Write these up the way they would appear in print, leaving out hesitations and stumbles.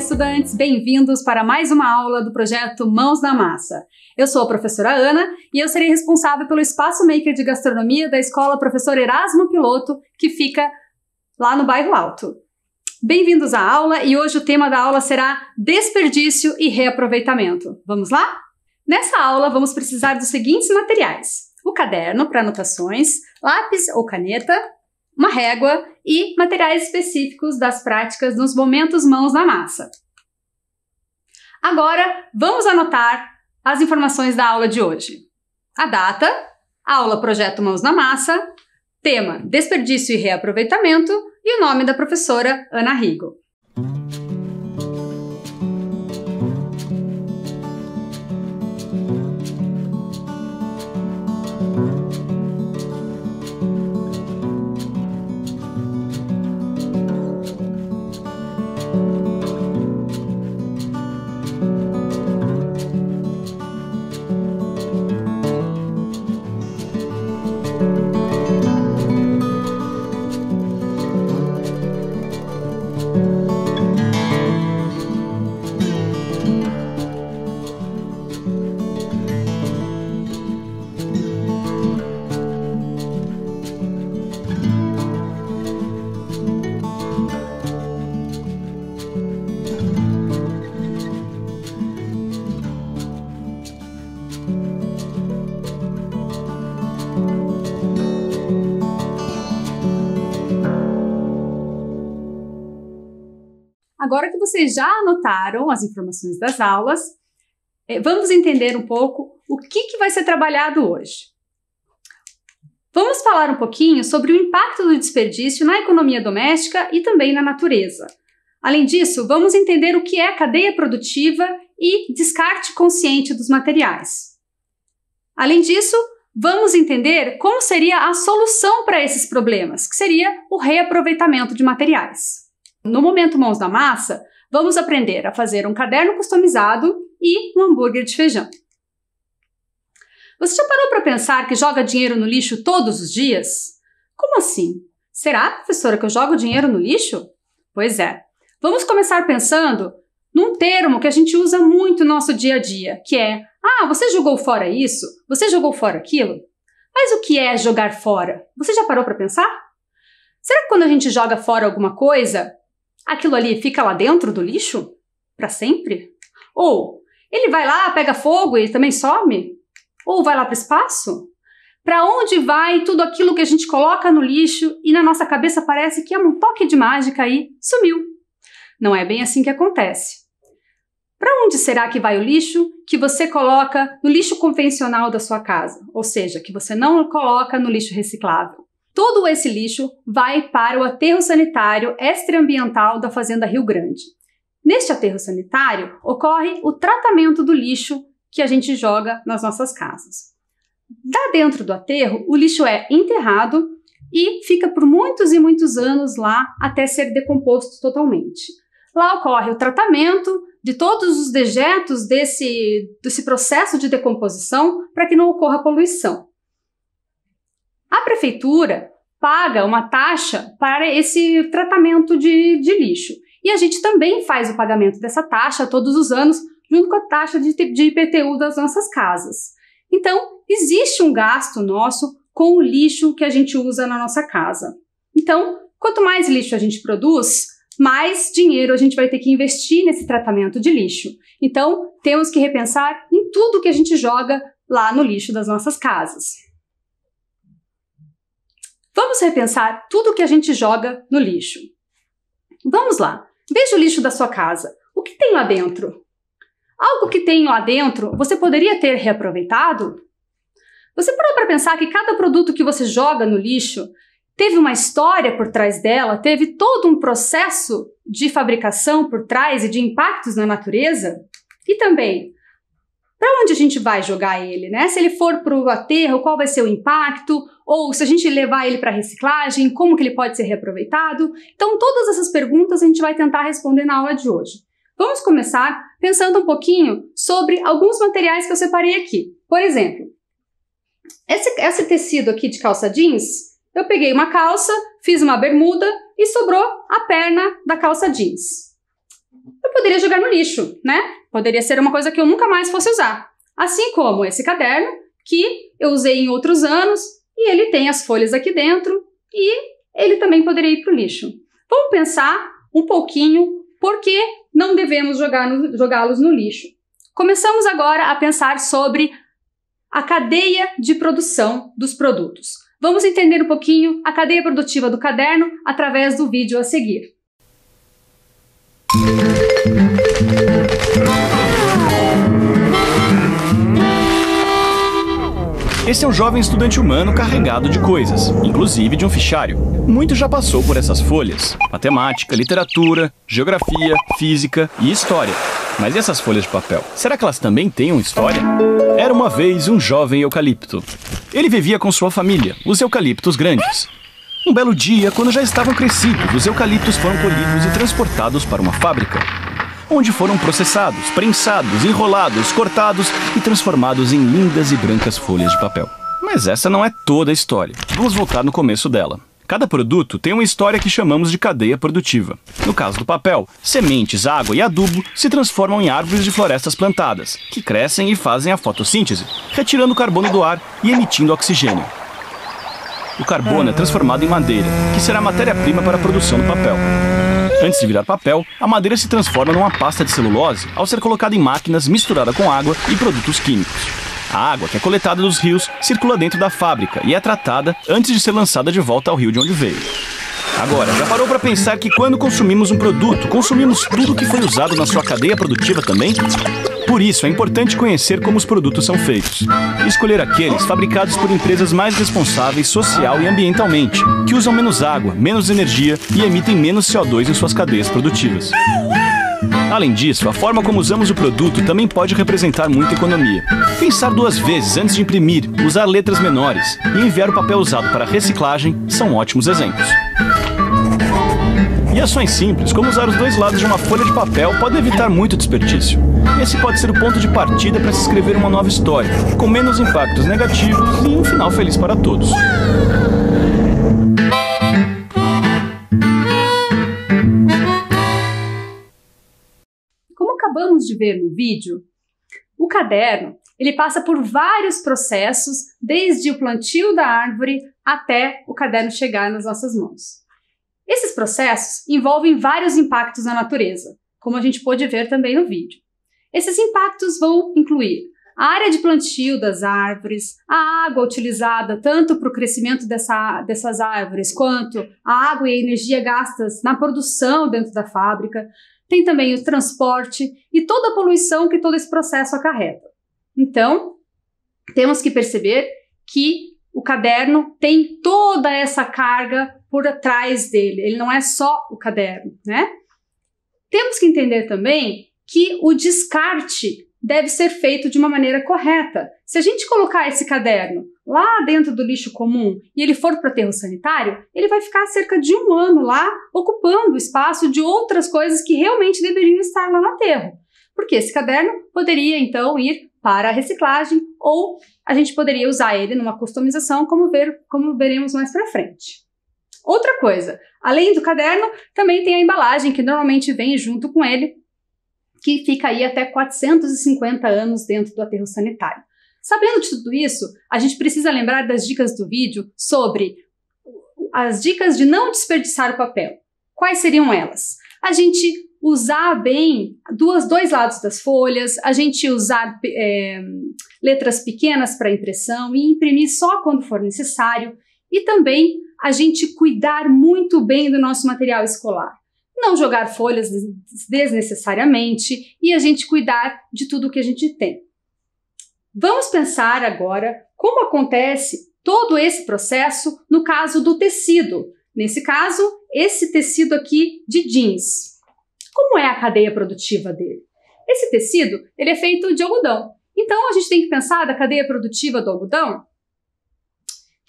estudantes! Bem-vindos para mais uma aula do projeto Mãos na Massa. Eu sou a professora Ana e eu serei responsável pelo Espaço Maker de Gastronomia da Escola Professor Erasmo Piloto, que fica lá no Bairro Alto. Bem-vindos à aula e hoje o tema da aula será desperdício e reaproveitamento. Vamos lá? Nessa aula vamos precisar dos seguintes materiais: o caderno para anotações, lápis ou caneta, uma régua e materiais específicos das práticas nos momentos mãos na massa. Agora, vamos anotar as informações da aula de hoje. A data, aula Projeto Mãos na Massa, tema Desperdício e Reaproveitamento e o nome da professora Ana Rigo. Agora que vocês já anotaram as informações das aulas, vamos entender um pouco o que vai ser trabalhado hoje. Vamos falar um pouquinho sobre o impacto do desperdício na economia doméstica e também na natureza. Além disso, vamos entender o que é cadeia produtiva e descarte consciente dos materiais. Além disso, vamos entender como seria a solução para esses problemas, que seria o reaproveitamento de materiais. No momento Mãos na Massa, vamos aprender a fazer um caderno customizado e um hambúrguer de feijão. Você já parou para pensar que joga dinheiro no lixo todos os dias? Como assim? Será, professora, que eu jogo dinheiro no lixo? Pois é. Vamos começar pensando num termo que a gente usa muito no nosso dia a dia, que é: você jogou fora isso? Você jogou fora aquilo? Mas o que é jogar fora? Você já parou para pensar? Será que quando a gente joga fora alguma coisa, aquilo ali fica lá dentro do lixo? Para sempre? Ou ele vai lá, pega fogo e também some? Ou vai lá para o espaço? Para onde vai tudo aquilo que a gente coloca no lixo e na nossa cabeça parece que é um toque de mágica e sumiu? Não é bem assim que acontece. Para onde será que vai o lixo que você coloca no lixo convencional da sua casa? Ou seja, que você não coloca no lixo reciclável? Todo esse lixo vai para o aterro sanitário extraambiental da Fazenda Rio Grande. Neste aterro sanitário ocorre o tratamento do lixo que a gente joga nas nossas casas. Lá dentro do aterro, o lixo é enterrado e fica por muitos e muitos anos lá até ser decomposto totalmente. Lá ocorre o tratamento de todos os dejetos desse processo de decomposição para que não ocorra poluição. A prefeitura paga uma taxa para esse tratamento de lixo. E a gente também faz o pagamento dessa taxa todos os anos, junto com a taxa de IPTU das nossas casas. Então, existe um gasto nosso com o lixo que a gente usa na nossa casa. Então, quanto mais lixo a gente produz, mais dinheiro a gente vai ter que investir nesse tratamento de lixo. Então, temos que repensar em tudo que a gente joga lá no lixo das nossas casas. Vamos repensar tudo que a gente joga no lixo. Vamos lá. Veja o lixo da sua casa. O que tem lá dentro? Algo que tem lá dentro você poderia ter reaproveitado? Você parou para pensar que cada produto que você joga no lixo teve uma história por trás dela, teve todo um processo de fabricação por trás e de impactos na natureza? E também, para onde a gente vai jogar ele, né? Se ele for para o aterro, qual vai ser o impacto? Ou se a gente levar ele para reciclagem, como que ele pode ser reaproveitado? Então, todas essas perguntas a gente vai tentar responder na aula de hoje. Vamos começar pensando um pouquinho sobre alguns materiais que eu separei aqui. Por exemplo, esse tecido aqui de calça jeans, eu peguei uma calça, fiz uma bermuda e sobrou a perna da calça jeans. eu poderia jogar no lixo, né? Poderia ser uma coisa que eu nunca mais fosse usar. Assim como esse caderno, que eu usei em outros anos, e ele tem as folhas aqui dentro, e ele também poderia ir para o lixo. Vamos pensar um pouquinho por que não devemos jogá-los no lixo. Começamos agora a pensar sobre a cadeia de produção dos produtos. Vamos entender um pouquinho a cadeia produtiva do caderno através do vídeo a seguir. Esse é um jovem estudante humano carregado de coisas, inclusive de um fichário. Muito já passou por essas folhas: matemática, literatura, geografia, física e história. Mas e essas folhas de papel? Será que elas também têm uma história? Era uma vez um jovem eucalipto. Ele vivia com sua família, os eucaliptos grandes. Um belo dia, quando já estavam crescidos, os eucaliptos foram colhidos e transportados para uma fábrica, onde foram processados, prensados, enrolados, cortados e transformados em lindas e brancas folhas de papel. Mas essa não é toda a história. Vamos voltar no começo dela. Cada produto tem uma história que chamamos de cadeia produtiva. No caso do papel, sementes, água e adubo se transformam em árvores de florestas plantadas, que crescem e fazem a fotossíntese, retirando o carbono do ar e emitindo oxigênio. O carbono é transformado em madeira, que será a matéria-prima para a produção do papel. Antes de virar papel, a madeira se transforma numa pasta de celulose ao ser colocada em máquinas misturada com água e produtos químicos. A água, que é coletada dos rios, circula dentro da fábrica e é tratada antes de ser lançada de volta ao rio de onde veio. Agora, já parou para pensar que quando consumimos um produto, consumimos tudo que foi usado na sua cadeia produtiva também? Por isso, é importante conhecer como os produtos são feitos e escolher aqueles fabricados por empresas mais responsáveis social e ambientalmente, que usam menos água, menos energia e emitem menos CO2 em suas cadeias produtivas. Além disso, a forma como usamos o produto também pode representar muita economia. Pensar duas vezes antes de imprimir, usar letras menores e enviar o papel usado para reciclagem são ótimos exemplos. E ações simples, como usar os dois lados de uma folha de papel, podem evitar muito desperdício. Esse pode ser o ponto de partida para se escrever uma nova história, com menos impactos negativos e um final feliz para todos. Como acabamos de ver no vídeo, o caderno ele passa por vários processos, desde o plantio da árvore até o caderno chegar nas nossas mãos. Esses processos envolvem vários impactos na natureza, como a gente pôde ver também no vídeo. Esses impactos vão incluir a área de plantio das árvores, a água utilizada tanto para o crescimento dessas árvores, quanto a água e a energia gastas na produção dentro da fábrica. Tem também o transporte e toda a poluição que todo esse processo acarreta. Então, temos que perceber que o caderno tem toda essa carga por trás dele, ele não é só o caderno, né? Temos que entender também que o descarte deve ser feito de uma maneira correta. Se a gente colocar esse caderno lá dentro do lixo comum e ele for para o aterro sanitário, ele vai ficar cerca de 1 ano lá, ocupando o espaço de outras coisas que realmente deveriam estar lá no aterro. Porque esse caderno poderia, então, ir para a reciclagem ou a gente poderia usar ele numa customização, como veremos mais para frente. Outra coisa, além do caderno, também tem a embalagem que normalmente vem junto com ele, que fica aí até 450 anos dentro do aterro sanitário. Sabendo de tudo isso, a gente precisa lembrar das dicas do vídeo sobre as dicas de não desperdiçar o papel. Quais seriam elas? A gente usar bem dois lados das folhas, a gente usar letras pequenas para impressão e imprimir só quando for necessário, e também a gente cuidar muito bem do nosso material escolar. Não jogar folhas desnecessariamente e a gente cuidar de tudo que a gente tem. Vamos pensar agora como acontece todo esse processo no caso do tecido. Nesse caso, esse tecido aqui de jeans. Como é a cadeia produtiva dele? Esse tecido ele é feito de algodão. Então, a gente tem que pensar da cadeia produtiva do algodão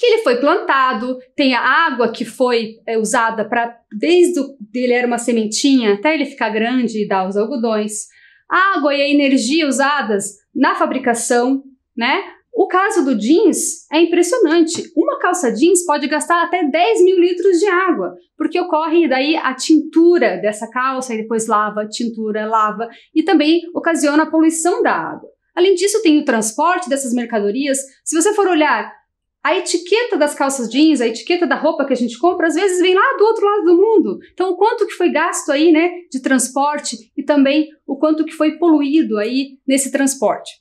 que ele foi plantado, tem a água que foi usada para, desde ele era uma sementinha até ele ficar grande e dar os algodões, a água e a energia usadas na fabricação, né? O caso do jeans é impressionante. Uma calça jeans pode gastar até 10 mil litros de água, porque ocorre daí a tintura dessa calça e depois lava, tintura, lava e também ocasiona a poluição da água. Além disso, tem o transporte dessas mercadorias. Se você for olhar a etiqueta das calças jeans, a etiqueta da roupa que a gente compra, às vezes vem lá do outro lado do mundo. Então, o quanto que foi gasto aí, né, de transporte e também o quanto que foi poluído aí nesse transporte.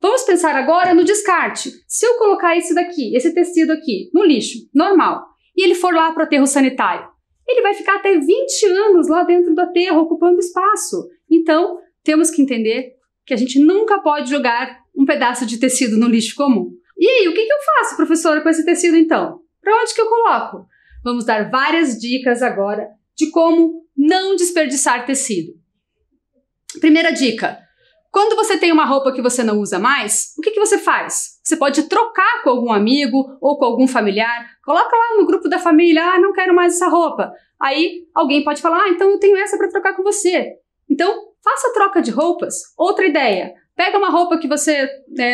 Vamos pensar agora no descarte. Se eu colocar esse daqui, esse tecido aqui, no lixo, normal, e ele for lá para o aterro sanitário, ele vai ficar até 20 anos lá dentro do aterro, ocupando espaço. Então, temos que entender que a gente nunca pode jogar um pedaço de tecido no lixo comum. E aí, o que eu faço, professora, com esse tecido então? Para onde que eu coloco? Vamos dar várias dicas agora de como não desperdiçar tecido. Primeira dica: quando você tem uma roupa que você não usa mais, o que você faz? Você pode trocar com algum amigo ou com algum familiar, coloca lá no grupo da família, não quero mais essa roupa. Aí alguém pode falar, então eu tenho essa para trocar com você. Então, faça a troca de roupas. Outra ideia, pega uma roupa que você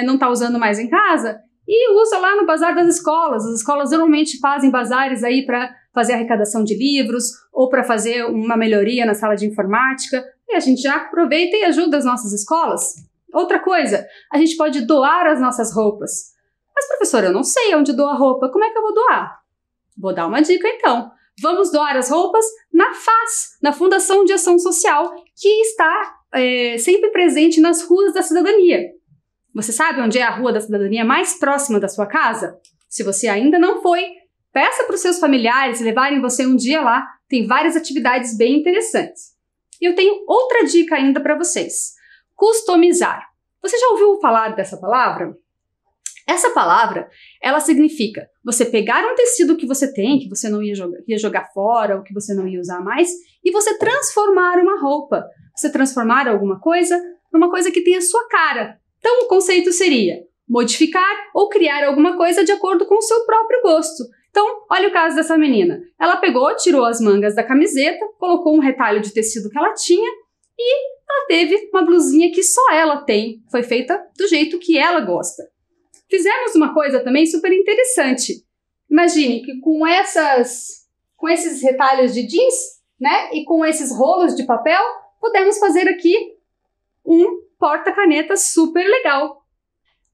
não está usando mais em casa e usa lá no bazar das escolas. As escolas normalmente fazem bazares aí para fazer arrecadação de livros ou para fazer uma melhoria na sala de informática. E a gente já aproveita e ajuda as nossas escolas. Outra coisa, a gente pode doar as nossas roupas. Mas, professora, eu não sei onde doar roupa. Como é que eu vou doar? Vou dar uma dica então. Vamos doar as roupas na FAS, na Fundação de Ação Social, que está sempre presente nas ruas da cidadania. Você sabe onde é a rua da cidadania mais próxima da sua casa? Se você ainda não foi, peça para os seus familiares levarem você um dia lá. Tem várias atividades bem interessantes. E eu tenho outra dica ainda para vocês. Customizar. Você já ouviu falar dessa palavra? Essa palavra, ela significa você pegar um tecido que você tem, que você não ia jogar fora ou que você não ia usar mais, e você transformar uma roupa. Você transformar alguma coisa numa coisa que tem a sua cara. Então, o conceito seria modificar ou criar alguma coisa de acordo com o seu próprio gosto. Então, olha o caso dessa menina. Ela pegou, tirou as mangas da camiseta, colocou um retalho de tecido que ela tinha e ela teve uma blusinha que só ela tem. Foi feita do jeito que ela gosta. Fizemos uma coisa também super interessante. Imagine que com esses retalhos de jeans, né, e com esses rolos de papel, podemos fazer aqui um porta-caneta super legal.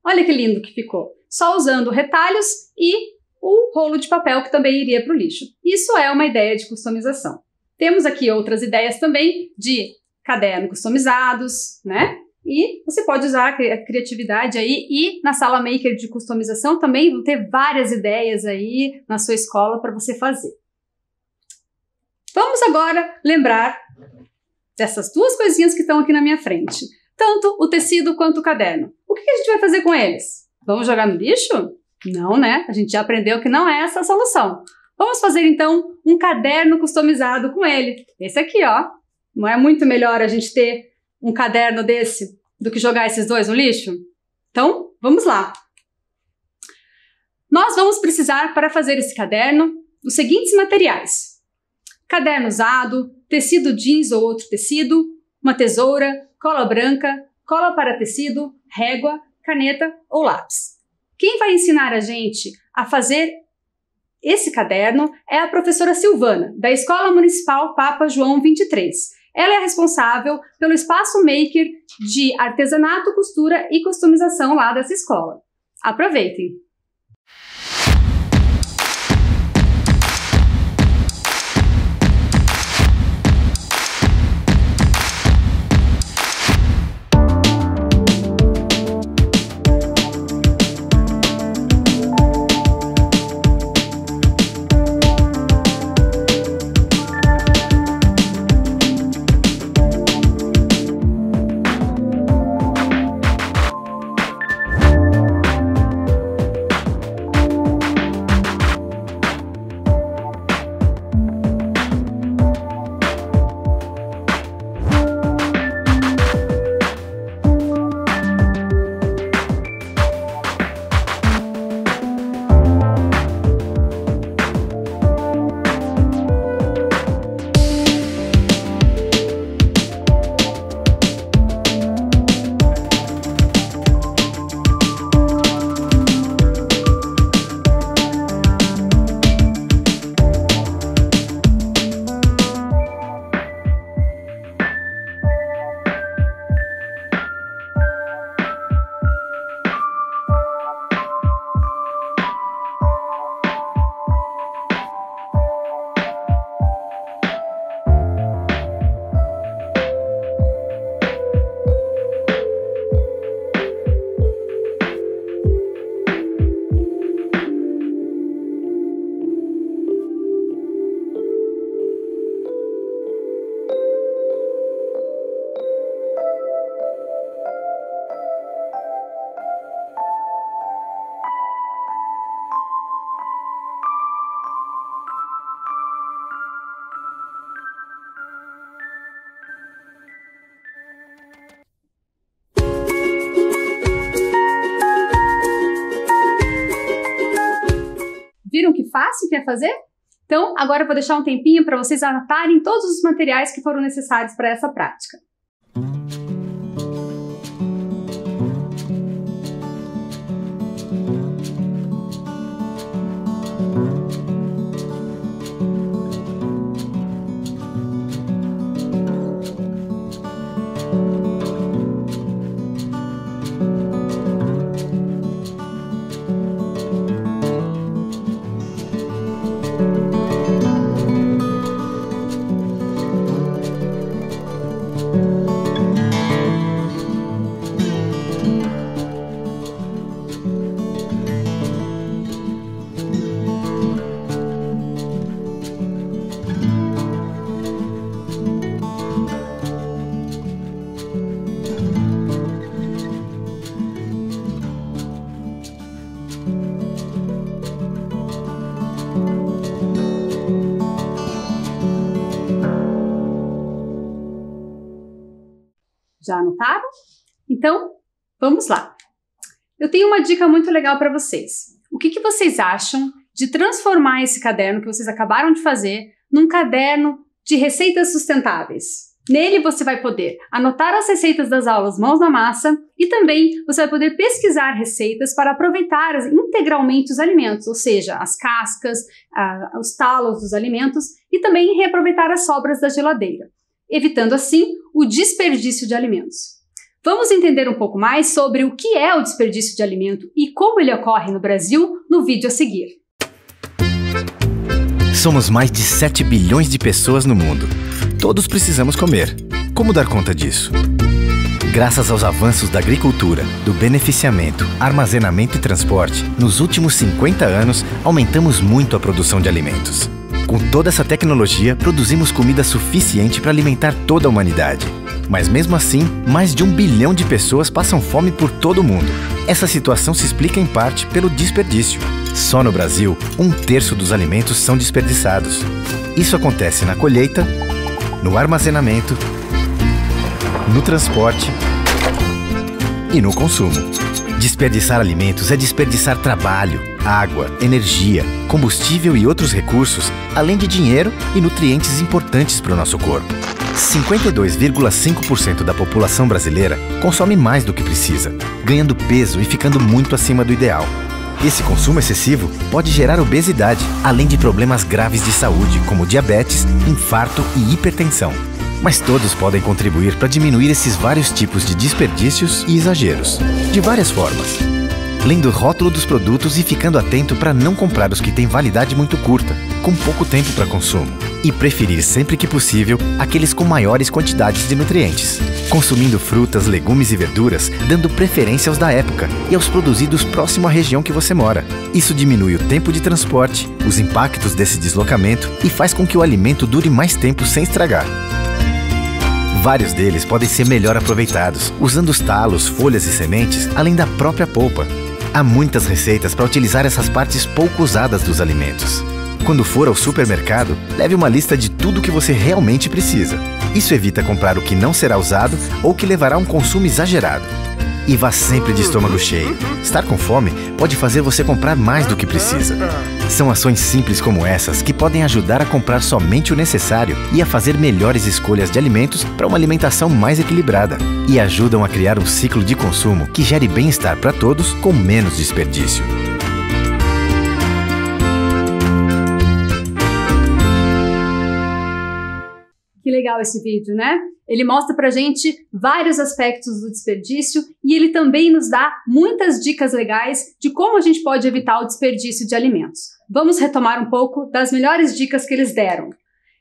Olha que lindo que ficou. Só usando retalhos e o rolo de papel que também iria para o lixo. Isso é uma ideia de customização. Temos aqui outras ideias também de caderno customizados, né? E você pode usar a criatividade aí e na sala maker de customização também vão ter várias ideias aí na sua escola para você fazer. Vamos agora lembrar dessas duas coisinhas que estão aqui na minha frente. Tanto o tecido quanto o caderno. O que a gente vai fazer com eles? Vamos jogar no lixo? Não, né? A gente já aprendeu que não é essa a solução. Vamos fazer, então, um caderno customizado com ele. Esse aqui, ó. Não é muito melhor a gente ter um caderno desse do que jogar esses dois no lixo? Então, vamos lá. Nós vamos precisar, para fazer esse caderno, os seguintes materiais. Caderno usado, tecido jeans ou outro tecido, uma tesoura, cola branca, cola para tecido, régua, caneta ou lápis. Quem vai ensinar a gente a fazer esse caderno é a professora Silvana, da Escola Municipal Papa João 23. Ela é responsável pelo espaço maker de artesanato, costura e customização lá dessa escola. Aproveitem! fácil que é fazer? Então, agora eu vou deixar um tempinho para vocês anotarem todos os materiais que foram necessários para essa prática. Já anotaram? Então, vamos lá. Eu tenho uma dica muito legal para vocês. O que vocês acham de transformar esse caderno que vocês acabaram de fazer num caderno de receitas sustentáveis? Nele você vai poder anotar as receitas das aulas Mãos na Massa e também você vai poder pesquisar receitas para aproveitar integralmente os alimentos, ou seja, as cascas, os talos dos alimentos e também reaproveitar as sobras da geladeira, evitando assim o desperdício de alimentos. Vamos entender um pouco mais sobre o que é o desperdício de alimento e como ele ocorre no Brasil no vídeo a seguir. Somos mais de 7 bilhões de pessoas no mundo. Todos precisamos comer. Como dar conta disso? Graças aos avanços da agricultura, do beneficiamento, armazenamento e transporte, nos últimos 50 anos aumentamos muito a produção de alimentos. Com toda essa tecnologia, produzimos comida suficiente para alimentar toda a humanidade. Mas mesmo assim, mais de 1 bilhão de pessoas passam fome por todo o mundo. Essa situação se explica em parte pelo desperdício. Só no Brasil, 1/3 dos alimentos são desperdiçados. Isso acontece na colheita, no armazenamento, no transporte e no consumo. Desperdiçar alimentos é desperdiçar trabalho, água, energia, combustível e outros recursos, além de dinheiro e nutrientes importantes para o nosso corpo. 52,5% da população brasileira consome mais do que precisa, ganhando peso e ficando muito acima do ideal. Esse consumo excessivo pode gerar obesidade, além de problemas graves de saúde, como diabetes, infarto e hipertensão. Mas todos podem contribuir para diminuir esses vários tipos de desperdícios e exageros, de várias formas. Lendo o rótulo dos produtos e ficando atento para não comprar os que têm validade muito curta, com pouco tempo para consumo. E preferir sempre que possível aqueles com maiores quantidades de nutrientes. Consumindo frutas, legumes e verduras, dando preferência aos da época e aos produzidos próximo à região que você mora. Isso diminui o tempo de transporte, os impactos desse deslocamento e faz com que o alimento dure mais tempo sem estragar. Vários deles podem ser melhor aproveitados, usando os talos, folhas e sementes, além da própria polpa. Há muitas receitas para utilizar essas partes pouco usadas dos alimentos. Quando for ao supermercado, leve uma lista de tudo o que você realmente precisa. Isso evita comprar o que não será usado ou que levará a um consumo exagerado. E vá sempre de estômago cheio. Estar com fome pode fazer você comprar mais do que precisa. São ações simples como essas que podem ajudar a comprar somente o necessário e a fazer melhores escolhas de alimentos para uma alimentação mais equilibrada. E ajudam a criar um ciclo de consumo que gere bem-estar para todos com menos desperdício. Que legal esse vídeo, né? Ele mostra pra gente vários aspectos do desperdício e ele também nos dá muitas dicas legais de como a gente pode evitar o desperdício de alimentos. Vamos retomar um pouco das melhores dicas que eles deram.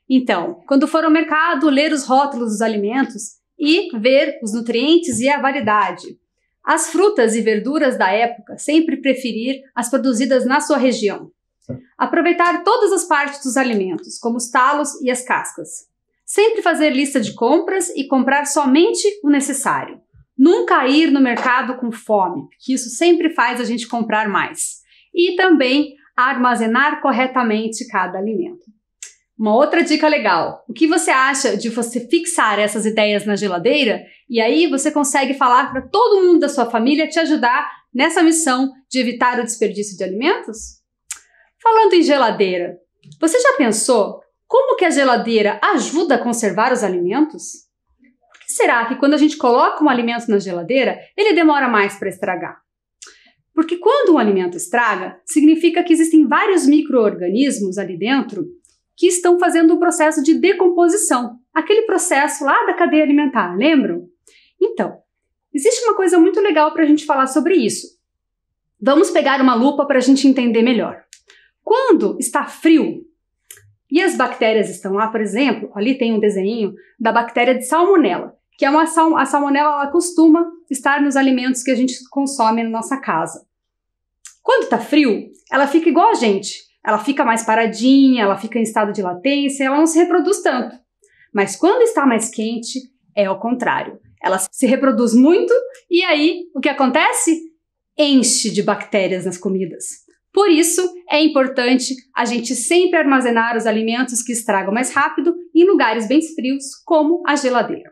Então, quando for ao mercado, ler os rótulos dos alimentos e ver os nutrientes e a validade. As frutas e verduras da época, sempre preferir as produzidas na sua região. Aproveitar todas as partes dos alimentos, como os talos e as cascas. Sempre fazer lista de compras e comprar somente o necessário. Nunca ir no mercado com fome, porque isso sempre faz a gente comprar mais. E também armazenar corretamente cada alimento. Uma outra dica legal, o que você acha de você fixar essas ideias na geladeira e aí você consegue falar para todo mundo da sua família te ajudar nessa missão de evitar o desperdício de alimentos? Falando em geladeira, você já pensou como que a geladeira ajuda a conservar os alimentos? Por que será que quando a gente coloca um alimento na geladeira, ele demora mais para estragar? Porque quando um alimento estraga, significa que existem vários micro-organismos ali dentro que estão fazendo o processo de decomposição, aquele processo lá da cadeia alimentar, lembram? Então, existe uma coisa muito legal para a gente falar sobre isso. Vamos pegar uma lupa para a gente entender melhor. Quando está frio e as bactérias estão lá, por exemplo, ali tem um desenho da bactéria de salmonela, que é a salmonela, ela costuma estar nos alimentos que a gente consome na nossa casa. Quando está frio, ela fica igual a gente. Ela fica mais paradinha, ela fica em estado de latência, ela não se reproduz tanto. Mas quando está mais quente, é ao contrário. Ela se reproduz muito e aí o que acontece? Enche de bactérias nas comidas. Por isso, é importante a gente sempre armazenar os alimentos que estragam mais rápido em lugares bem frios, como a geladeira.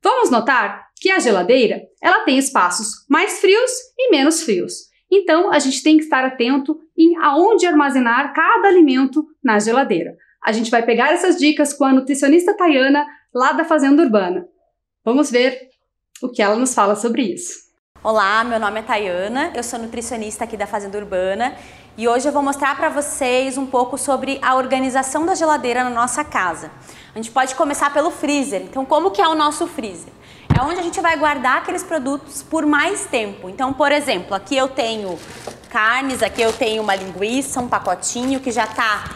Vamos notar que a geladeira ela tem espaços mais frios e menos frios. Então, a gente tem que estar atento em aonde armazenar cada alimento na geladeira. A gente vai pegar essas dicas com a nutricionista Tayana, lá da Fazenda Urbana. Vamos ver o que ela nos fala sobre isso. Olá, meu nome é Tayana, eu sou nutricionista aqui da Fazenda Urbana e hoje eu vou mostrar para vocês um pouco sobre a organização da geladeira na nossa casa. A gente pode começar pelo freezer. Então, como que é o nosso freezer? É onde a gente vai guardar aqueles produtos por mais tempo. Então, por exemplo, aqui eu tenho carnes, aqui eu tenho uma linguiça, um pacotinho que já está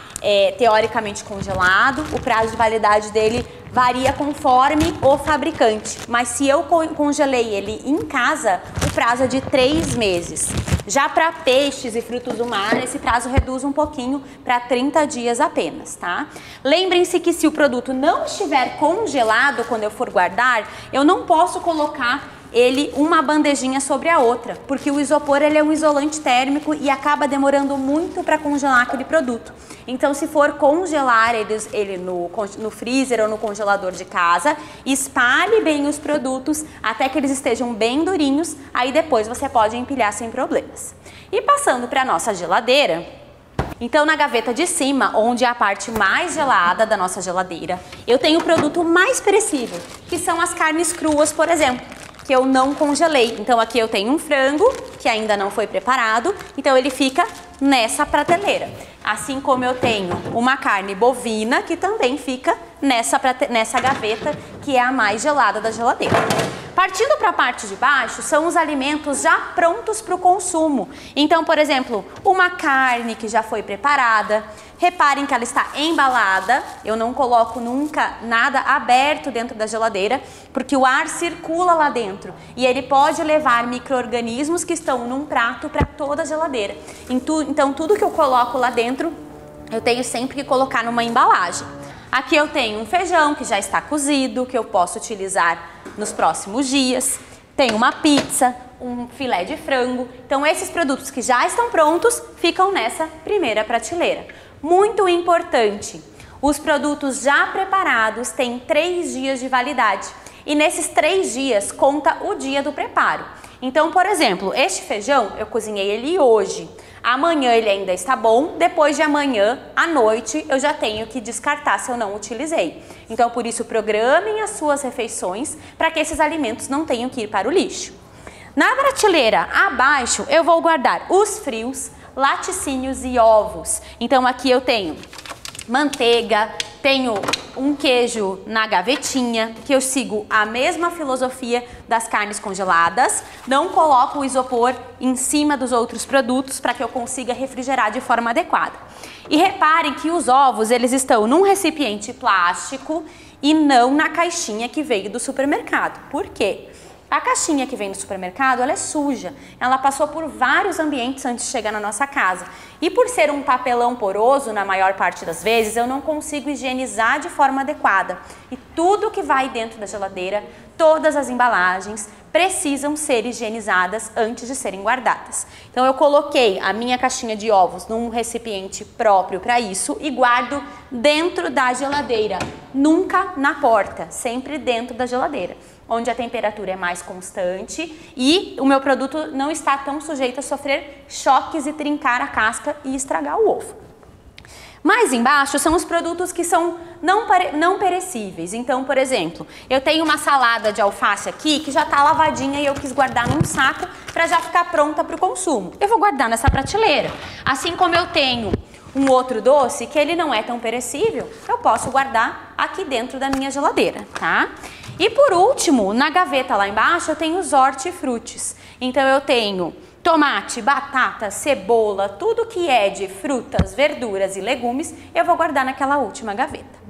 teoricamente congelado. O prazo de validade dele varia conforme o fabricante. Mas se eu congelei ele em casa, o prazo é de 3 meses. Já para peixes e frutos do mar, esse prazo reduz um pouquinho para 30 dias apenas, tá? Lembrem-se que se o produto não estiver congelado quando eu for guardar, eu não posso colocar ele uma bandejinha sobre a outra, porque o isopor ele é um isolante térmico e acaba demorando muito para congelar aquele produto. Então, se for congelar ele no freezer ou no congelador de casa, espalhe bem os produtos até que eles estejam bem durinhos, aí depois você pode empilhar sem problemas. E passando para a nossa geladeira, então na gaveta de cima, onde é a parte mais gelada da nossa geladeira, eu tenho o produto mais perecível, que são as carnes cruas, por exemplo, que eu não congelei. Então aqui eu tenho um frango que ainda não foi preparado, então ele fica nessa prateleira. Assim como eu tenho uma carne bovina que também fica nessa gaveta que é a mais gelada da geladeira. Partindo para a parte de baixo, são os alimentos já prontos para o consumo. Então, por exemplo, uma carne que já foi preparada. Reparem que ela está embalada, eu não coloco nunca nada aberto dentro da geladeira, porque o ar circula lá dentro e ele pode levar micro-organismos que estão num prato para toda a geladeira. Então tudo que eu coloco lá dentro, eu tenho sempre que colocar numa embalagem. Aqui eu tenho um feijão que já está cozido, que eu posso utilizar nos próximos dias. Tenho uma pizza, um filé de frango. Então esses produtos que já estão prontos ficam nessa primeira prateleira. Muito importante, os produtos já preparados têm 3 dias de validade e nesses 3 dias conta o dia do preparo. Então, por exemplo, este feijão eu cozinhei ele hoje, amanhã ele ainda está bom, depois de amanhã à noite eu já tenho que descartar se eu não utilizei. Então, por isso, programem as suas refeições para que esses alimentos não tenham que ir para o lixo. Na prateleira abaixo eu vou guardar os frios, laticínios e ovos. Então aqui eu tenho manteiga, tenho um queijo na gavetinha, que eu sigo a mesma filosofia das carnes congeladas, não coloco o isopor em cima dos outros produtos para que eu consiga refrigerar de forma adequada. E reparem que os ovos, eles estão num recipiente plástico e não na caixinha que veio do supermercado. Por quê? A caixinha que vem do supermercado, ela é suja, ela passou por vários ambientes antes de chegar na nossa casa. E por ser um papelão poroso, na maior parte das vezes, eu não consigo higienizar de forma adequada. E tudo que vai dentro da geladeira, todas as embalagens, precisam ser higienizadas antes de serem guardadas. Então eu coloquei a minha caixinha de ovos num recipiente próprio para isso e guardo dentro da geladeira, nunca na porta, sempre dentro da geladeira, onde a temperatura é mais constante e o meu produto não está tão sujeito a sofrer choques e trincar a casca e estragar o ovo. Mais embaixo são os produtos que são não perecíveis. Então, por exemplo, eu tenho uma salada de alface aqui que já está lavadinha e eu quis guardar num saco para já ficar pronta para o consumo. Eu vou guardar nessa prateleira. Assim como eu tenho um outro doce que ele não é tão perecível, eu posso guardar aqui dentro da minha geladeira, tá? E por último, na gaveta lá embaixo, eu tenho os hortifrutis. Então eu tenho tomate, batata, cebola, tudo que é de frutas, verduras e legumes, eu vou guardar naquela última gaveta.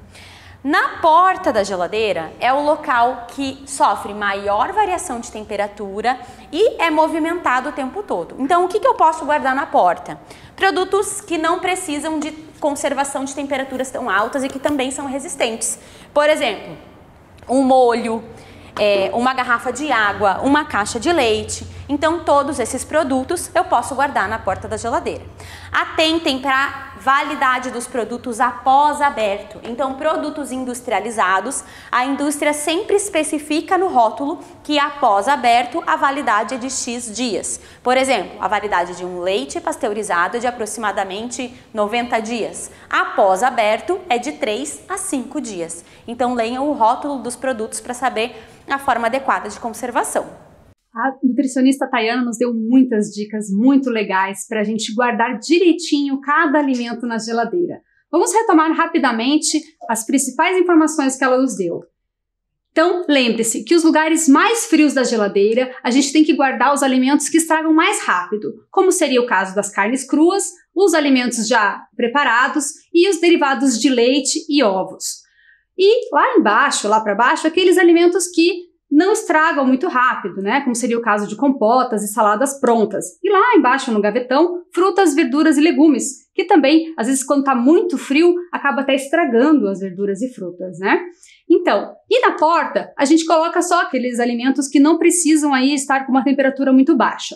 Na porta da geladeira é o local que sofre maior variação de temperatura e é movimentado o tempo todo. Então, o que eu posso guardar na porta? Produtos que não precisam de conservação de temperaturas tão altas e que também são resistentes. Por exemplo, um molho, uma garrafa de água, uma caixa de leite. Então, todos esses produtos eu posso guardar na porta da geladeira. Atentem para a validade dos produtos após aberto. Então, produtos industrializados, a indústria sempre especifica no rótulo que após aberto a validade é de X dias. Por exemplo, a validade de um leite pasteurizado é de aproximadamente 90 dias. Após aberto é de 3 a 5 dias. Então, leiam o rótulo dos produtos para saber a forma adequada de conservação. A nutricionista Tayana nos deu muitas dicas muito legais para a gente guardar direitinho cada alimento na geladeira. Vamos retomar rapidamente as principais informações que ela nos deu. Então, lembre-se que os lugares mais frios da geladeira, a gente tem que guardar os alimentos que estragam mais rápido, como seria o caso das carnes cruas, os alimentos já preparados e os derivados de leite e ovos. E lá embaixo, lá para baixo, aqueles alimentos que não estragam muito rápido, né? Como seria o caso de compotas e saladas prontas. E lá embaixo no gavetão, frutas, verduras e legumes, que também, às vezes, quando está muito frio, acaba até estragando as verduras e frutas, né? Então, e na porta, a gente coloca só aqueles alimentos que não precisam aí estar com uma temperatura muito baixa.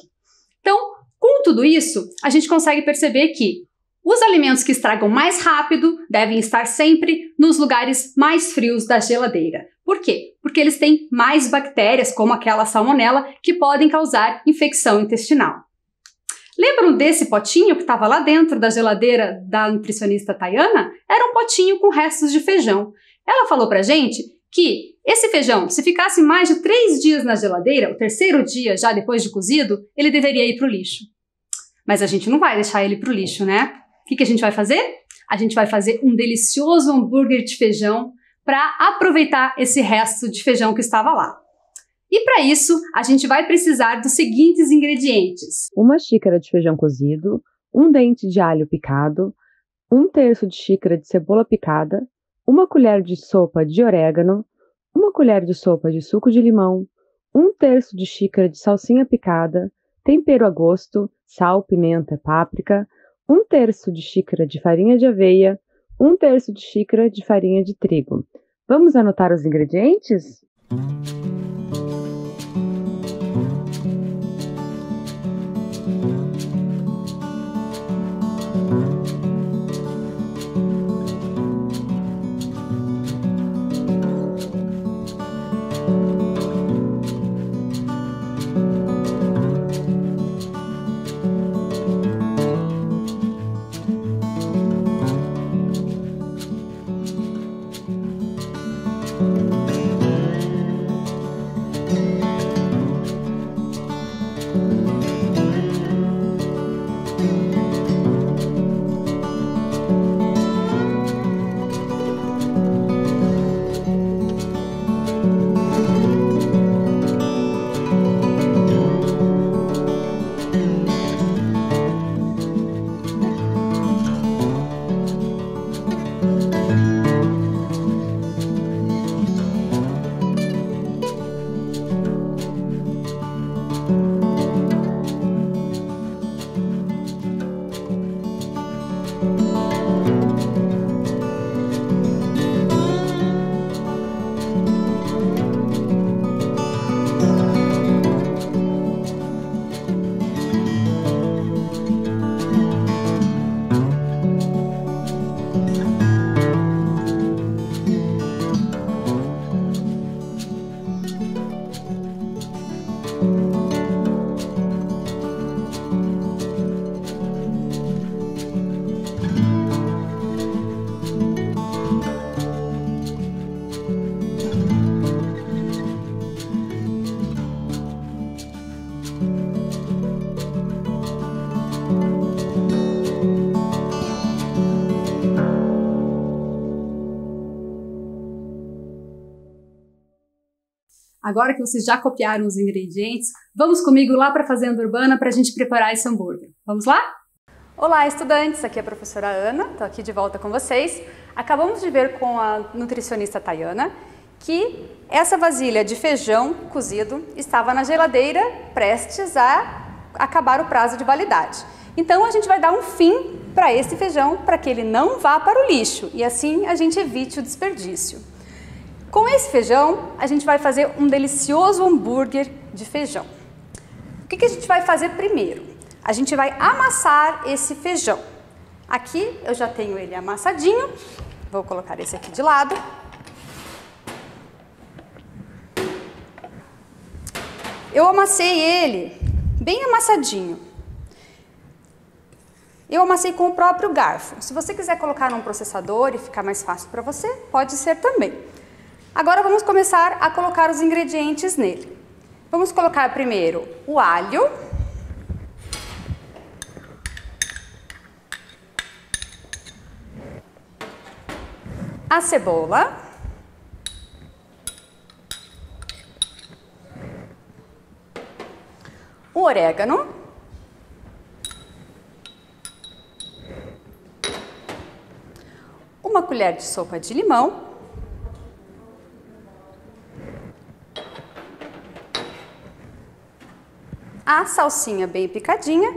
Então, com tudo isso, a gente consegue perceber que os alimentos que estragam mais rápido devem estar sempre nos lugares mais frios da geladeira. Por quê? Porque eles têm mais bactérias, como aquela salmonela, que podem causar infecção intestinal. Lembram desse potinho que estava lá dentro da geladeira da nutricionista Tayana? Era um potinho com restos de feijão. Ela falou pra gente que esse feijão, se ficasse mais de 3 dias na geladeira, o terceiro dia já depois de cozido, ele deveria ir para o lixo. Mas a gente não vai deixar ele para o lixo, né? O que a gente vai fazer? A gente vai fazer um delicioso hambúrguer de feijão para aproveitar esse resto de feijão que estava lá. E para isso, a gente vai precisar dos seguintes ingredientes. 1 xícara de feijão cozido, 1 dente de alho picado, 1/3 de xícara de cebola picada, 1 colher de sopa de orégano, 1 colher de sopa de suco de limão, 1/3 de xícara de salsinha picada, tempero a gosto, sal, pimenta e páprica, 1/3 de xícara de farinha de aveia, 1/3 de xícara de farinha de trigo. Vamos anotar os ingredientes? Agora que vocês já copiaram os ingredientes, vamos comigo lá para a Fazenda Urbana para a gente preparar esse hambúrguer. Vamos lá? Olá, estudantes! Aqui é a professora Ana, estou aqui de volta com vocês. Acabamos de ver com a nutricionista Tayana que essa vasilha de feijão cozido estava na geladeira prestes a acabar o prazo de validade. Então a gente vai dar um fim para esse feijão para que ele não vá para o lixo e assim a gente evite o desperdício. Com esse feijão a gente vai fazer um delicioso hambúrguer de feijão. O que a gente vai fazer primeiro? A gente vai amassar esse feijão. Aqui eu já tenho ele amassadinho, vou colocar esse aqui de lado. Eu amassei ele bem amassadinho. Eu amassei com o próprio garfo. Se você quiser colocar num processador e ficar mais fácil para você, pode ser também. Agora vamos começar a colocar os ingredientes nele. Vamos colocar primeiro o alho. A cebola. O orégano. Uma colher de sopa de limão. A salsinha bem picadinha.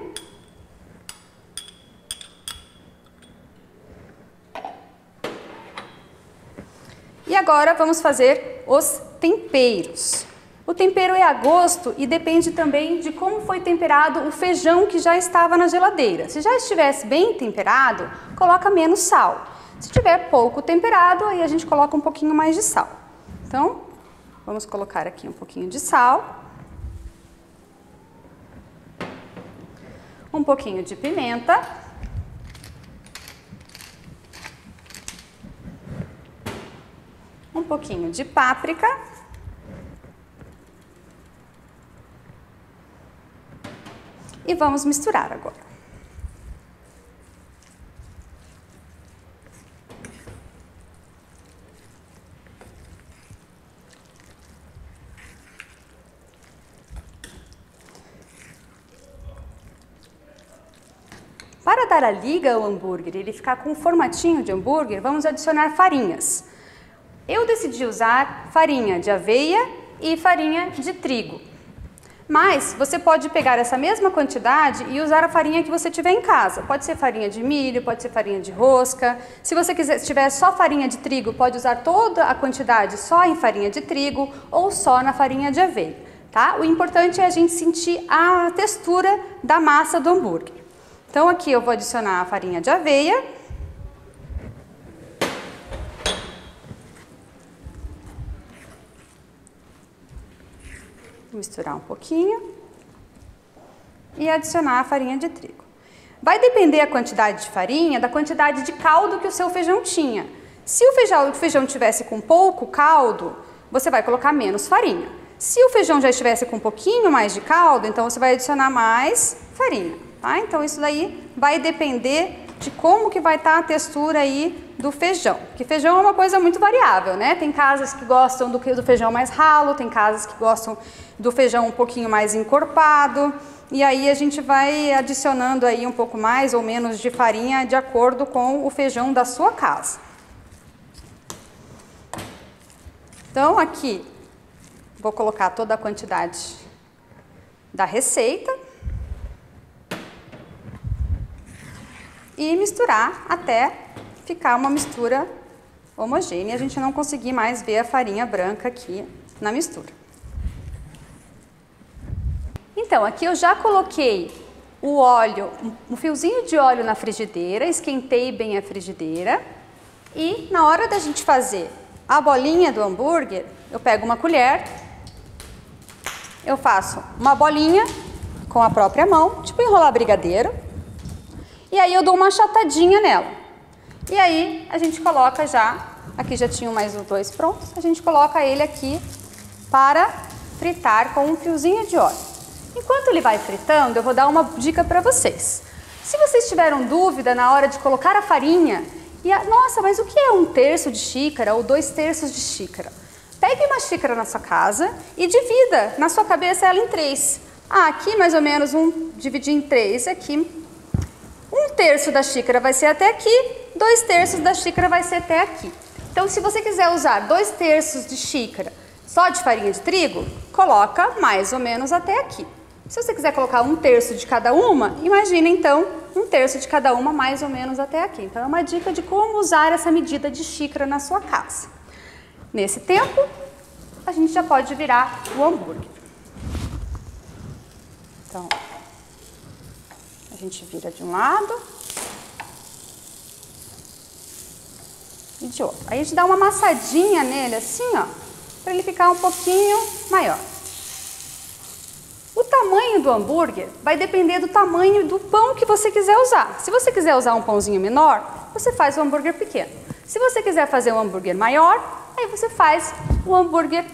E agora vamos fazer os temperos. O tempero é a gosto e depende também de como foi temperado o feijão que já estava na geladeira. Se já estivesse bem temperado, coloca menos sal. Se estiver pouco temperado, aí a gente coloca um pouquinho mais de sal. Então, vamos colocar aqui um pouquinho de sal. Um pouquinho de pimenta. Um pouquinho de páprica. E vamos misturar agora. Para dar a liga ao hambúrguer e ele ficar com um formatinho de hambúrguer, vamos adicionar farinhas. Eu decidi usar farinha de aveia e farinha de trigo. Mas você pode pegar essa mesma quantidade e usar a farinha que você tiver em casa. Pode ser farinha de milho, pode ser farinha de rosca. Se você tiver só farinha de trigo, pode usar toda a quantidade só em farinha de trigo ou só na farinha de aveia, tá? O importante é a gente sentir a textura da massa do hambúrguer. Então aqui eu vou adicionar a farinha de aveia. Misturar um pouquinho e adicionar a farinha de trigo. Vai depender a quantidade de farinha da quantidade de caldo que o seu feijão tinha. Se o feijão tivesse com pouco caldo, você vai colocar menos farinha. Se o feijão já estivesse com um pouquinho mais de caldo, então você vai adicionar mais farinha, tá? Então isso daí vai depender de como que vai estar a textura aí do feijão. Porque feijão é uma coisa muito variável, né? Tem casas que gostam do feijão mais ralo, tem casas que gostam do feijão um pouquinho mais encorpado. E aí a gente vai adicionando aí um pouco mais ou menos de farinha de acordo com o feijão da sua casa. Então aqui vou colocar toda a quantidade da receita. E misturar até ficar uma mistura homogênea, a gente não conseguir mais ver a farinha branca aqui na mistura. Então, aqui eu já coloquei o óleo, um fiozinho de óleo na frigideira, esquentei bem a frigideira e na hora da gente fazer a bolinha do hambúrguer, eu pego uma colher, eu faço uma bolinha com a própria mão, tipo enrolar brigadeiro. E aí eu dou uma achatadinha nela. E aí a gente coloca aqui já tinham mais os dois prontos, a gente coloca ele aqui para fritar com um fiozinho de óleo. Enquanto ele vai fritando, eu vou dar uma dica para vocês. Se vocês tiveram dúvida na hora de colocar a farinha, nossa, mas o que é 1/3 de xícara ou 2/3 de xícara? Pegue uma xícara na sua casa e divida na sua cabeça ela em 3. Aqui mais ou menos dividir em 3, aqui 1/3 da xícara vai ser até aqui, 2/3 da xícara vai ser até aqui. Então, se você quiser usar 2/3 de xícara só de farinha de trigo, coloca mais ou menos até aqui. Se você quiser colocar 1/3 de cada uma, imagina então 1/3 de cada uma mais ou menos até aqui. Então, é uma dica de como usar essa medida de xícara na sua casa. Nesse tempo, a gente já pode virar o hambúrguer. Então, a gente vira de um lado e de outro. Aí a gente dá uma amassadinha nele assim, ó, para ele ficar um pouquinho maior. O tamanho do hambúrguer vai depender do tamanho do pão que você quiser usar. Se você quiser usar um pãozinho menor, você faz o hambúrguer pequeno. Se você quiser fazer um hambúrguer maior, aí você faz o hambúrguer,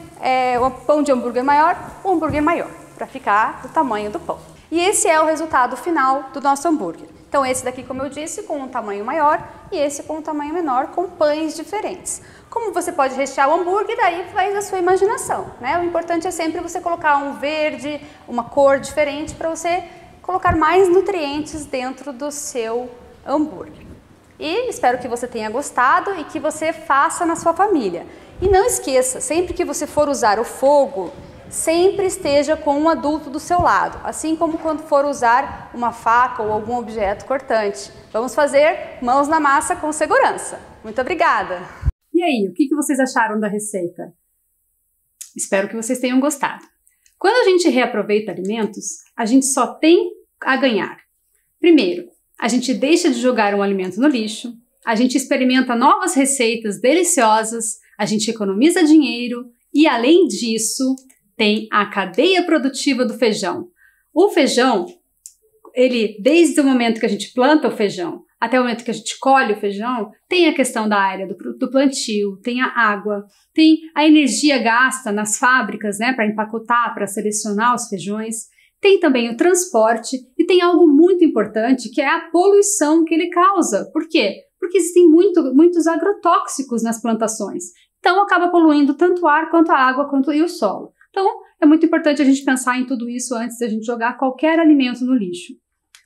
o pão de hambúrguer maior, o hambúrguer maior, para ficar do tamanho do pão. E esse é o resultado final do nosso hambúrguer. Então esse daqui, como eu disse, com um tamanho maior e esse com um tamanho menor, com pães diferentes. Como você pode rechear o hambúrguer, daí faz a sua imaginação, né? O importante é sempre você colocar um verde, uma cor diferente para você colocar mais nutrientes dentro do seu hambúrguer. E espero que você tenha gostado e que você faça na sua família. E não esqueça, sempre que você for usar o fogo, sempre esteja com um adulto do seu lado, assim como quando for usar uma faca ou algum objeto cortante. Vamos fazer mãos na massa com segurança. Muito obrigada! E aí, o que vocês acharam da receita? Espero que vocês tenham gostado. Quando a gente reaproveita alimentos, a gente só tem a ganhar. Primeiro, a gente deixa de jogar um alimento no lixo, a gente experimenta novas receitas deliciosas, a gente economiza dinheiro e, além disso, tem a cadeia produtiva do feijão. O feijão, ele, desde o momento que a gente planta o feijão até o momento que a gente colhe o feijão, tem a questão da área do plantio, tem a água, tem a energia gasta nas fábricas, né, para empacotar, para selecionar os feijões, tem também o transporte e tem algo muito importante que é a poluição que ele causa. Por quê? Porque existem muitos agrotóxicos nas plantações. Então acaba poluindo tanto o ar quanto a água e o solo. Então, é muito importante a gente pensar em tudo isso antes da gente jogar qualquer alimento no lixo.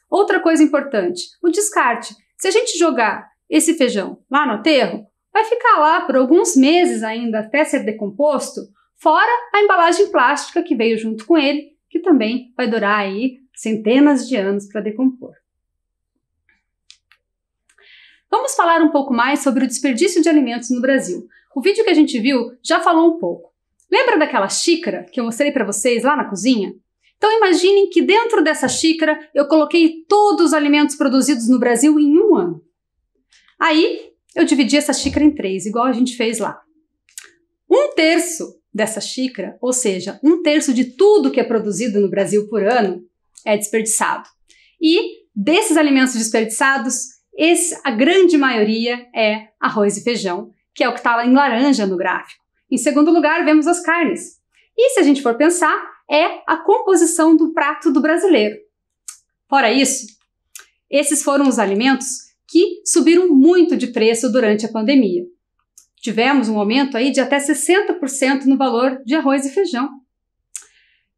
Outra coisa importante, o descarte. Se a gente jogar esse feijão lá no aterro, vai ficar lá por alguns meses ainda até ser decomposto, fora a embalagem plástica que veio junto com ele, que também vai durar aí centenas de anos para decompor. Vamos falar um pouco mais sobre o desperdício de alimentos no Brasil. O vídeo que a gente viu já falou um pouco. Lembra daquela xícara que eu mostrei para vocês lá na cozinha? Então imaginem que dentro dessa xícara eu coloquei todos os alimentos produzidos no Brasil em um ano. Aí eu dividi essa xícara em 3, igual a gente fez lá. 1/3 dessa xícara, ou seja, 1/3 de tudo que é produzido no Brasil por ano, é desperdiçado. E desses alimentos desperdiçados, a grande maioria é arroz e feijão, que é o que está lá em laranja no gráfico. Em segundo lugar, vemos as carnes. E se a gente for pensar, é a composição do prato do brasileiro. Fora isso, esses foram os alimentos que subiram muito de preço durante a pandemia. Tivemos um aumento aí de até 60% no valor de arroz e feijão.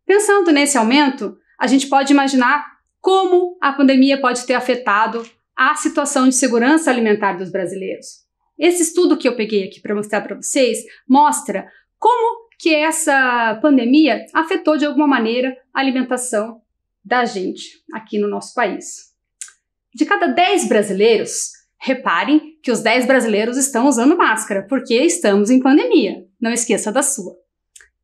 Pensando nesse aumento, a gente pode imaginar como a pandemia pode ter afetado a situação de segurança alimentar dos brasileiros. Esse estudo que eu peguei aqui para mostrar para vocês mostra como que essa pandemia afetou de alguma maneira a alimentação da gente aqui no nosso país. De cada 10 brasileiros, reparem que os 10 brasileiros estão usando máscara, porque estamos em pandemia. Não esqueça da sua.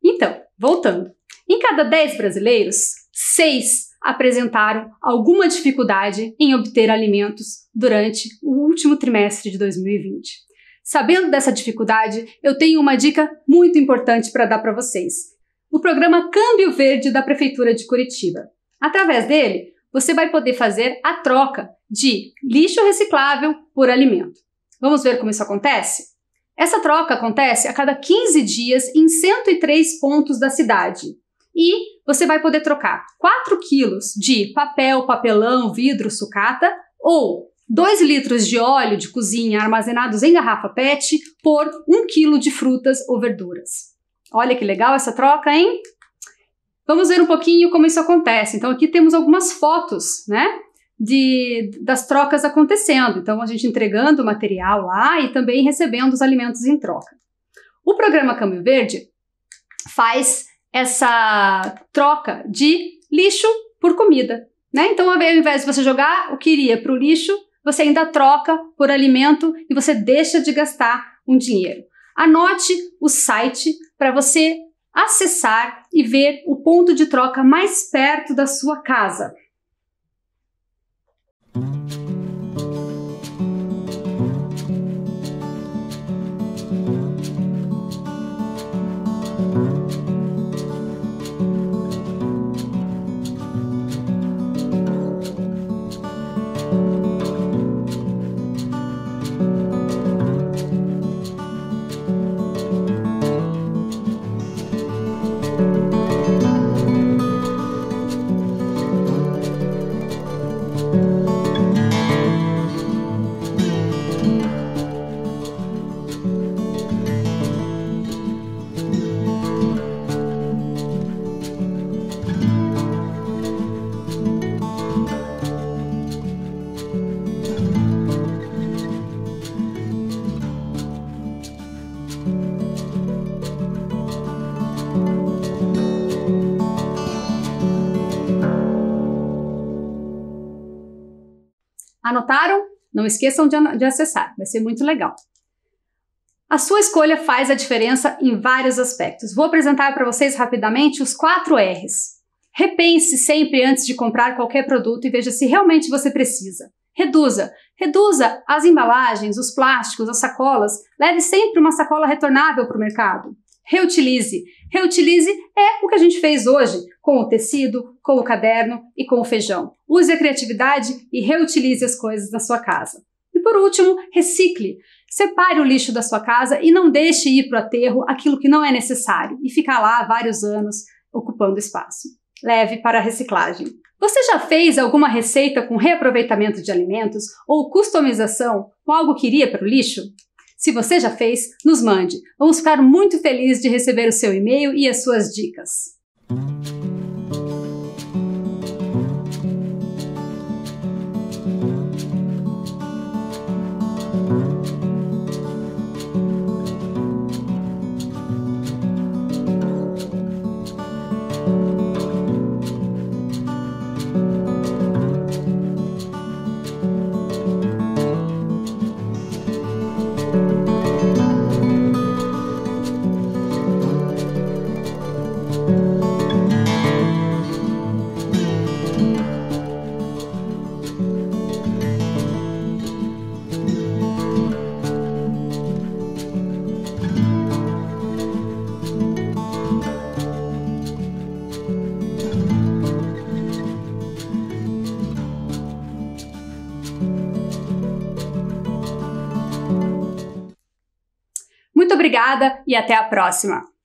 Então, voltando. Em cada 10 brasileiros, 6 apresentaram alguma dificuldade em obter alimentos durante o último trimestre de 2020. Sabendo dessa dificuldade, eu tenho uma dica muito importante para dar para vocês. O programa Câmbio Verde da Prefeitura de Curitiba. Através dele, você vai poder fazer a troca de lixo reciclável por alimento. Vamos ver como isso acontece? Essa troca acontece a cada 15 dias em 103 pontos da cidade. E você vai poder trocar 4 quilos de papel, papelão, vidro, sucata ou 2 litros de óleo de cozinha armazenados em garrafa PET por 1 quilo de frutas ou verduras. Olha que legal essa troca, hein? Vamos ver um pouquinho como isso acontece. Então aqui temos algumas fotos, né, das trocas acontecendo. Então a gente entregando o material lá e também recebendo os alimentos em troca. O programa Câmbio Verde faz essa troca de lixo por comida, né? Então ao invés de você jogar o que iria para o lixo, você ainda troca por alimento e você deixa de gastar um dinheiro. Anote o site para você acessar e ver o ponto de troca mais perto da sua casa. Anotaram? Não esqueçam de acessar, vai ser muito legal. A sua escolha faz a diferença em vários aspectos. Vou apresentar para vocês rapidamente os 4 R's. Repense sempre antes de comprar qualquer produto e veja se realmente você precisa. Reduza. Reduza as embalagens, os plásticos, as sacolas. Leve sempre uma sacola retornável para o mercado. Reutilize. Reutilize é o que a gente fez hoje, com o tecido, com o caderno e com o feijão. Use a criatividade e reutilize as coisas da sua casa. E por último, recicle. Separe o lixo da sua casa e não deixe ir para o aterro aquilo que não é necessário e ficar lá há vários anos ocupando espaço. Leve para a reciclagem. Você já fez alguma receita com reaproveitamento de alimentos ou customização com algo que iria para o lixo? Se você já fez, nos mande. Vamos ficar muito felizes de receber o seu e-mail e as suas dicas. Muito obrigada e até a próxima!